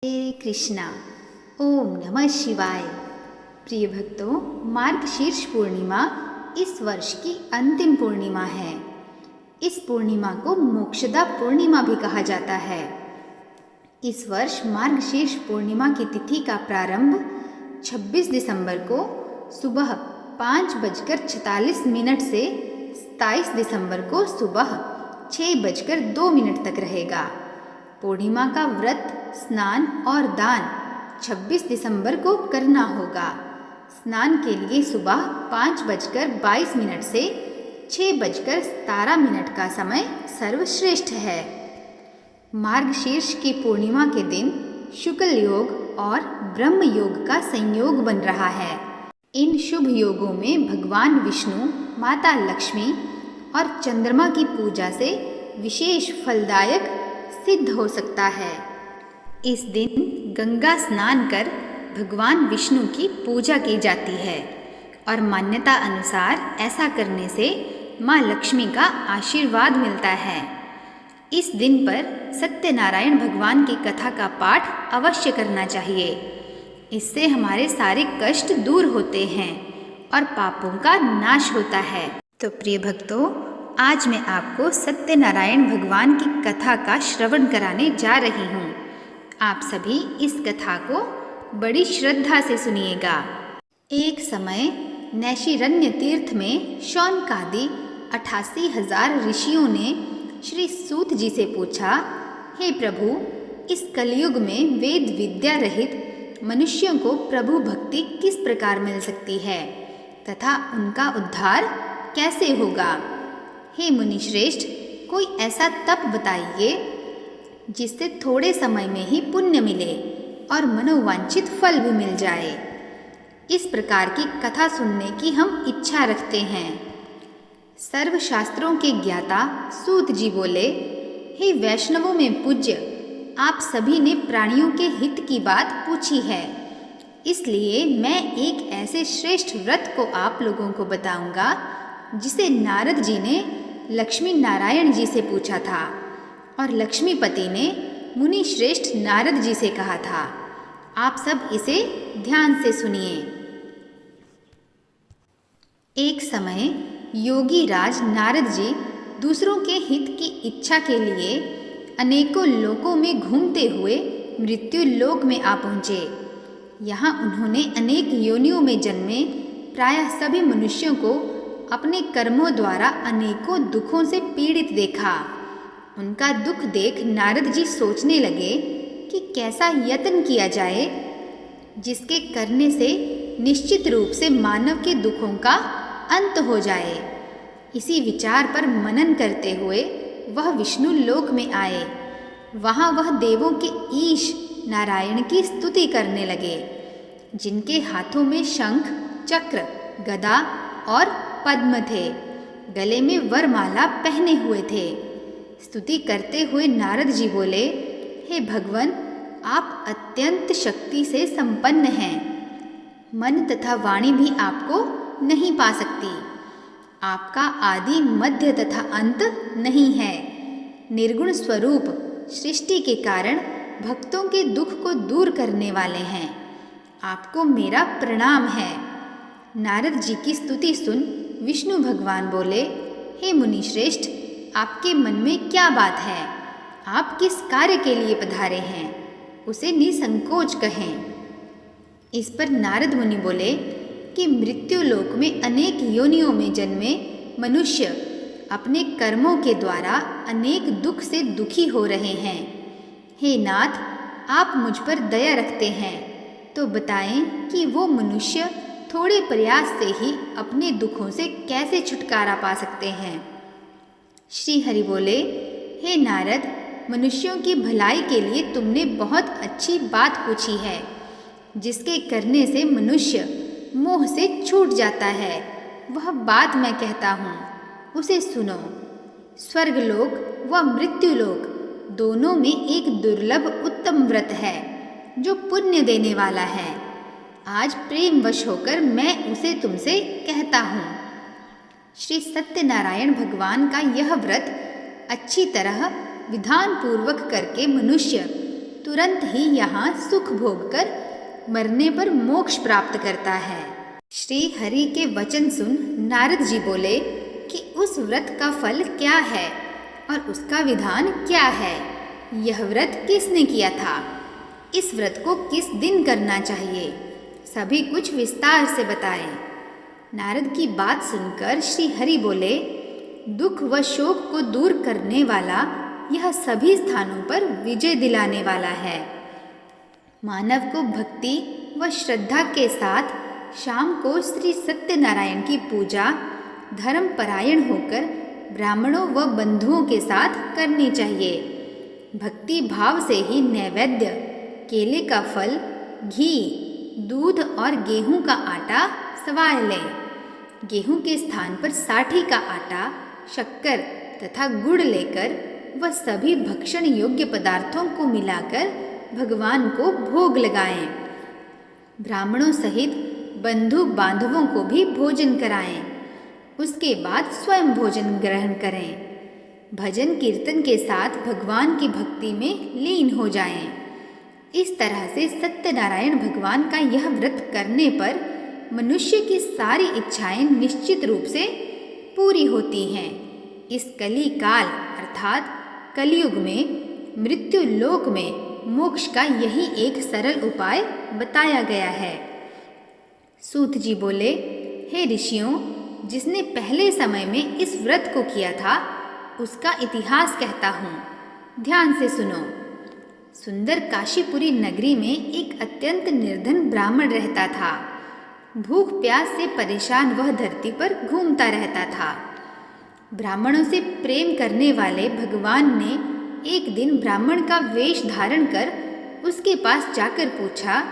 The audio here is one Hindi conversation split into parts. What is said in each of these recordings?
हरे कृष्णा। ओम नमः शिवाय। प्रिय भक्तों, मार्गशीर्ष पूर्णिमा इस वर्ष की अंतिम पूर्णिमा है। इस पूर्णिमा को मोक्षदा पूर्णिमा भी कहा जाता है। इस वर्ष मार्गशीर्ष पूर्णिमा की तिथि का प्रारंभ 26 दिसंबर को सुबह 5:46 से 27 दिसंबर को सुबह 6:02 तक रहेगा। पूर्णिमा का व्रत, स्नान और दान 26 दिसंबर को करना होगा। स्नान के लिए सुबह 5:22 से 6:17 का समय सर्वश्रेष्ठ है। मार्गशीर्ष की पूर्णिमा के दिन शुक्ल योग और ब्रह्म योग का संयोग बन रहा है। इन शुभ योगों में भगवान विष्णु, माता लक्ष्मी और चंद्रमा की पूजा से विशेष फलदायक सिद्ध हो सकता है। इस दिन गंगा स्नान कर भगवान विष्णु की पूजा की जाती है और मान्यता अनुसार ऐसा करने से माँ लक्ष्मी का आशीर्वाद मिलता है। इस दिन पर सत्यनारायण भगवान की कथा का पाठ अवश्य करना चाहिए। इससे हमारे सारे कष्ट दूर होते हैं और पापों का नाश होता है। तो प्रिय भक्तों, आज मैं आपको सत्यनारायण भगवान की कथा का श्रवण कराने जा रही हूँ। आप सभी इस कथा को बड़ी श्रद्धा से सुनिएगा। एक समय नैशिरण्य तीर्थ में शौनकादि 88,000 ऋषियों ने श्री सूत जी से पूछा, हे प्रभु, इस कलयुग में वेद विद्या रहित मनुष्यों को प्रभु भक्ति किस प्रकार मिल सकती है तथा उनका उद्धार कैसे होगा? हे मुनिश्रेष्ठ, कोई ऐसा तप बताइए जिससे थोड़े समय में ही पुण्य मिले और मनोवांछित फल भी मिल जाए। इस प्रकार की कथा सुनने की हम इच्छा रखते हैं। सर्व शास्त्रों के ज्ञाता सूत जी बोले, हे वैष्णवों में पूज्य, आप सभी ने प्राणियों के हित की बात पूछी है, इसलिए मैं एक ऐसे श्रेष्ठ व्रत को आप लोगों को बताऊंगा जिसे नारद जी ने लक्ष्मी नारायण जी से पूछा था और लक्ष्मीपति ने मुनि श्रेष्ठ नारद जी से कहा था। आप सब इसे ध्यान से सुनिए। एक समय योगी राज नारद जी दूसरों के हित की इच्छा के लिए अनेकों लोकों में घूमते हुए मृत्यु लोक में आ पहुँचे। यहाँ उन्होंने अनेक योनियों में जन्मे प्रायः सभी मनुष्यों को अपने कर्मों द्वारा अनेकों दुखों से पीड़ित देखा। उनका दुख देख नारद जी सोचने लगे कि कैसा यत्न किया जाए जिसके करने से निश्चित रूप से मानव के दुखों का अंत हो जाए। इसी विचार पर मनन करते हुए वह विष्णु लोक में आए। वहाँ वह देवों के ईश नारायण की स्तुति करने लगे, जिनके हाथों में शंख, चक्र, गदा और पद्म थे। गले में वरमाला पहने हुए थे। स्तुति करते हुए नारद जी बोले, हे भगवन, आप अत्यंत शक्ति से संपन्न हैं। मन तथा वाणी भी आपको नहीं पा सकती। आपका आदि, मध्य तथा अंत नहीं है। निर्गुण स्वरूप सृष्टि के कारण भक्तों के दुख को दूर करने वाले हैं। आपको मेरा प्रणाम है। नारद जी की स्तुति सुन विष्णु भगवान बोले, हे मुनिश्रेष्ठ, आपके मन में क्या बात है? आप किस कार्य के लिए पधारे हैं? उसे निसंकोच कहें। इस पर नारद मुनि बोले कि मृत्यु लोक में अनेक योनियों में जन्मे मनुष्य अपने कर्मों के द्वारा अनेक दुख से दुखी हो रहे हैं। हे नाथ, आप मुझ पर दया रखते हैं तो बताएं कि वो मनुष्य थोड़े प्रयास से ही अपने दुखों से कैसे छुटकारा पा सकते हैं। श्री हरि बोले, हे नारद, मनुष्यों की भलाई के लिए तुमने बहुत अच्छी बात पूछी है, जिसके करने से मनुष्य मोह से छूट जाता है। वह बात मैं कहता हूँ, उसे सुनो। स्वर्गलोक व मृत्युलोक दोनों में एक दुर्लभ उत्तम व्रत है जो पुण्य देने वाला है। आज प्रेमवश होकर मैं उसे तुमसे कहता हूँ। श्री सत्यनारायण भगवान का यह व्रत अच्छी तरह विधान पूर्वक करके मनुष्य तुरंत ही यहाँ सुख भोगकर मरने पर मोक्ष प्राप्त करता है। श्री हरि के वचन सुन नारद जी बोले कि उस व्रत का फल क्या है और उसका विधान क्या है? यह व्रत किसने किया था? इस व्रत को किस दिन करना चाहिए? सभी कुछ विस्तार से बताएं। नारद की बात सुनकर श्री हरि बोले, दुख व शोक को दूर करने वाला यह सभी स्थानों पर विजय दिलाने वाला है। मानव को भक्ति व श्रद्धा के साथ शाम को श्री सत्यनारायण की पूजा धर्म परायण होकर ब्राह्मणों व बंधुओं के साथ करनी चाहिए। भक्ति भाव से ही नैवेद्य, केले का फल, घी, दूध और गेहूं का आटा सवार लें। गेहूं के स्थान पर साठी का आटा, शक्कर तथा गुड़ लेकर वह सभी भक्षण योग्य पदार्थों को मिलाकर भगवान को भोग लगाएं। ब्राह्मणों सहित बंधु बांधवों को भी भोजन कराएं। उसके बाद स्वयं भोजन ग्रहण करें। भजन कीर्तन के साथ भगवान की भक्ति में लीन हो जाएं। इस तरह से सत्यनारायण भगवान का यह व्रत करने पर मनुष्य की सारी इच्छाएं निश्चित रूप से पूरी होती हैं। इस कली काल अर्थात कलयुग में मृत्यु लोक में मोक्ष का यही एक सरल उपाय बताया गया है। सूत जी बोले, हे ऋषियों, जिसने पहले समय में इस व्रत को किया था उसका इतिहास कहता हूँ, ध्यान से सुनो। सुंदर काशीपुरी नगरी में एक अत्यंत निर्धन ब्राह्मण रहता था। भूख प्यास से परेशान वह धरती पर घूमता रहता था। ब्राह्मणों से प्रेम करने वाले भगवान ने एक दिन ब्राह्मण का वेश धारण कर उसके पास जाकर पूछा,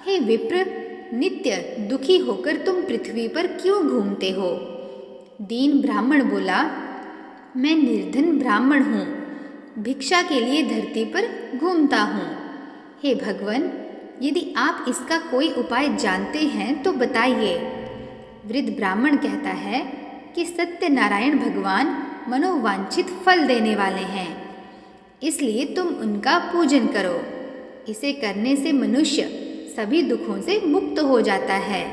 हे विप्र, नित्य दुखी होकर तुम पृथ्वी पर क्यों घूमते हो? दीन ब्राह्मण बोला, मैं निर्धन ब्राह्मण हूँ, भिक्षा के लिए धरती पर घूमता हूँ। हे भगवान, यदि आप इसका कोई उपाय जानते हैं तो बताइए। वृद्ध ब्राह्मण कहता है कि सत्यनारायण भगवान मनोवांछित फल देने वाले हैं, इसलिए तुम उनका पूजन करो। इसे करने से मनुष्य सभी दुखों से मुक्त हो जाता है।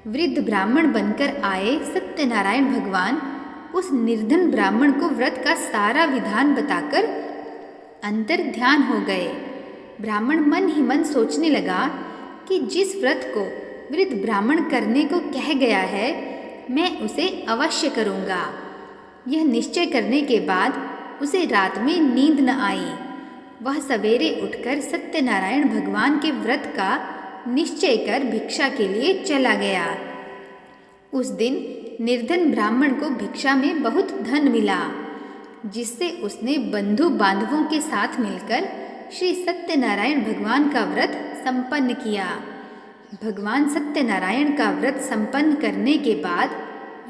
वृद्ध ब्राह्मण बनकर आए सत्यनारायण भगवान उस निर्धन ब्राह्मण को व्रत का सारा विधान बताकर अंतर ध्यान हो गए। ब्राह्मण मन ही मन सोचने लगा कि जिस व्रत को वृद्ध ब्राह्मण करने को कह गया है, मैं उसे अवश्य करूँगा। यह निश्चय करने के बाद उसे रात में नींद न आई। वह सवेरे उठकर सत्यनारायण भगवान के व्रत का निश्चय कर भिक्षा के लिए चला गया। उस दिन निर्धन ब्राह्मण को भिक्षा में बहुत धन मिला, जिससे उसने बंधु बांधवों के साथ मिलकर श्री सत्यनारायण भगवान का व्रत संपन्न किया। भगवान सत्यनारायण का व्रत संपन्न करने के बाद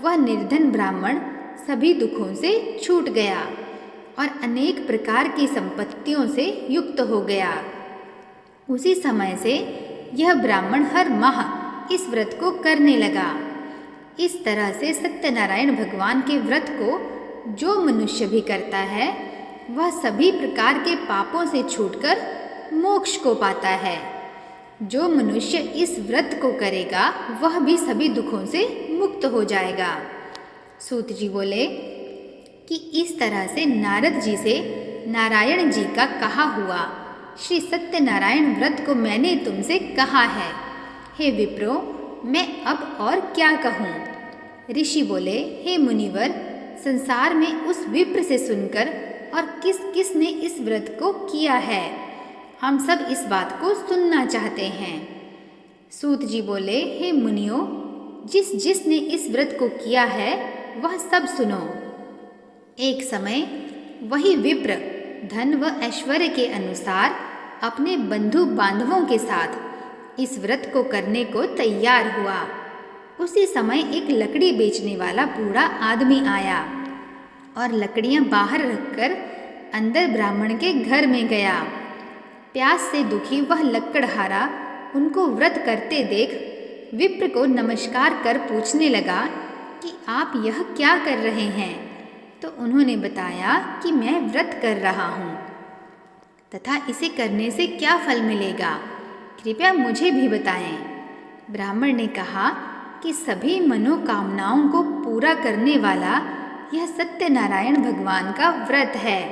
वह निर्धन ब्राह्मण सभी दुखों से छूट गया और अनेक प्रकार की संपत्तियों से युक्त हो गया। उसी समय से यह ब्राह्मण हर माह इस व्रत को करने लगा। इस तरह से सत्यनारायण भगवान के व्रत को जो मनुष्य भी करता है वह सभी प्रकार के पापों से छूटकर मोक्ष को पाता है। जो मनुष्य इस व्रत को करेगा वह भी सभी दुखों से मुक्त हो जाएगा। सूत जी बोले कि इस तरह से नारद जी से नारायण जी का कहा हुआ श्री सत्यनारायण व्रत को मैंने तुमसे कहा है। हे विप्रो, मैं अब और क्या कहूँ? ऋषि बोले, हे मुनिवर, संसार में उस विप्र से सुनकर और किस किस ने इस व्रत को किया है, हम सब इस बात को सुनना चाहते हैं। सूत जी बोले, हे मुनियों, जिस जिसने इस व्रत को किया है वह सब सुनो। एक समय वही विप्र धन व ऐश्वर्य के अनुसार अपने बंधु बांधवों के साथ इस व्रत को करने को तैयार हुआ। उसी समय एक लकड़ी बेचने वाला बूढ़ा आदमी आया और लकड़ियां बाहर रखकर अंदर ब्राह्मण के घर में गया। प्यास से दुखी वह लकड़हारा उनको व्रत करते देख विप्र को नमस्कार कर पूछने लगा कि आप यह क्या कर रहे हैं? तो उन्होंने बताया कि मैं व्रत कर रहा हूँ। तथा इसे करने से क्या फल मिलेगा, कृपया मुझे भी बताएं। ब्राह्मण ने कहा कि सभी मनोकामनाओं को पूरा करने वाला यह सत्यनारायण भगवान का व्रत है।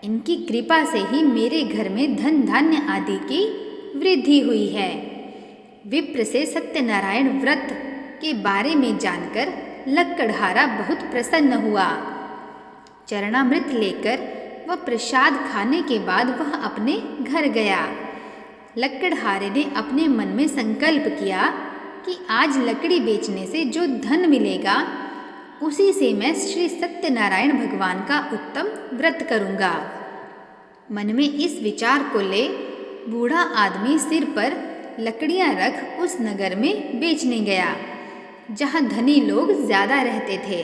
इनकी कृपा से ही मेरे घर में धन धान्य आदि की वृद्धि हुई है। विप्र से सत्यनारायण व्रत के बारे में जानकर लक्कड़हारा बहुत प्रसन्न हुआ। चरणामृत लेकर वह प्रसाद खाने के बाद वह अपने घर गया। लक्कड़हारे ने अपने मन में संकल्प किया कि आज लकड़ी बेचने से जो धन मिलेगा उसी से मैं श्री सत्यनारायण भगवान का उत्तम व्रत करूँगा। मन में इस विचार को ले बूढ़ा आदमी सिर पर लकड़ियाँ रख उस नगर में बेचने गया जहाँ धनी लोग ज़्यादा रहते थे।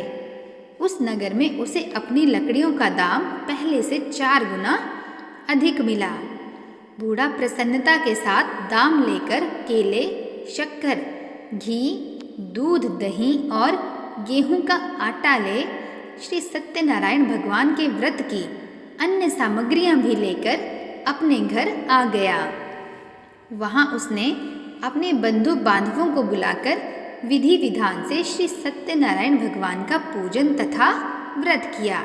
उस नगर में उसे अपनी लकड़ियों का दाम पहले से 4 गुना अधिक मिला। बूढ़ा प्रसन्नता के साथ दाम लेकर केले, शक्कर, घी, दूध, दही और गेहूं का आटा ले श्री सत्यनारायण भगवान के व्रत की अन्य सामग्रियां भी लेकर अपने घर आ गया। वहां उसने अपने बंधु बांधवों को बुलाकर विधि विधान से श्री सत्यनारायण भगवान का पूजन तथा व्रत किया।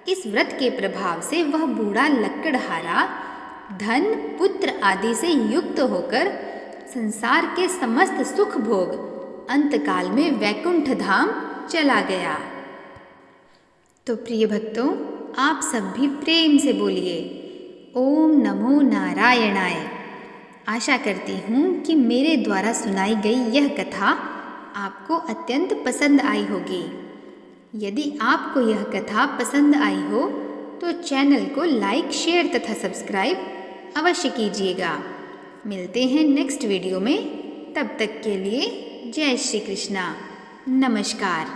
इस व्रत के प्रभाव से वह बूढ़ा लक्कड़हारा धन, पुत्र आदि से युक्त होकर संसार के समस्त सुख भोग अंतकाल में वैकुंठ धाम चला गया। तो प्रिय भक्तों, आप सब भी प्रेम से बोलिए ओम नमो नारायणाय। आशा करती हूँ कि मेरे द्वारा सुनाई गई यह कथा आपको अत्यंत पसंद आई होगी। यदि आपको यह कथा पसंद आई हो तो चैनल को लाइक, शेयर तथा सब्सक्राइब अवश्य कीजिएगा। मिलते हैं नेक्स्ट वीडियो में। तब तक के लिए जय श्री कृष्णा, नमस्कार।